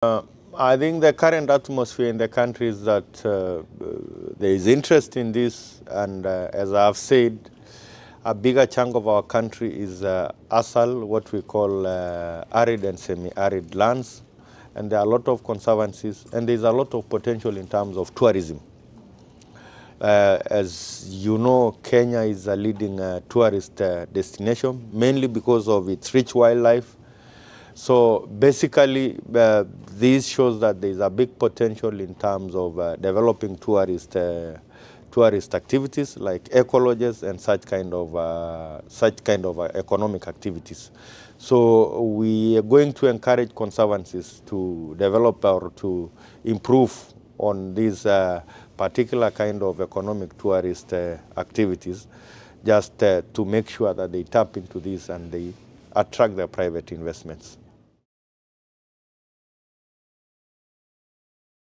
I think the current atmosphere in the country is that there is interest in this, and as I've said, a bigger chunk of our country is ASAL, what we call arid and semi-arid lands, and there are a lot of conservancies, and there's a lot of potential in terms of tourism. As you know, Kenya is a leading tourist destination, mainly because of its rich wildlife. So basically, this shows that there is a big potential in terms of developing tourist activities like ecologies and such kind of economic activities. So we are going to encourage conservancies to develop or to improve on these particular kind of economic tourist activities, just to make sure that they tap into this and they attract their private investments.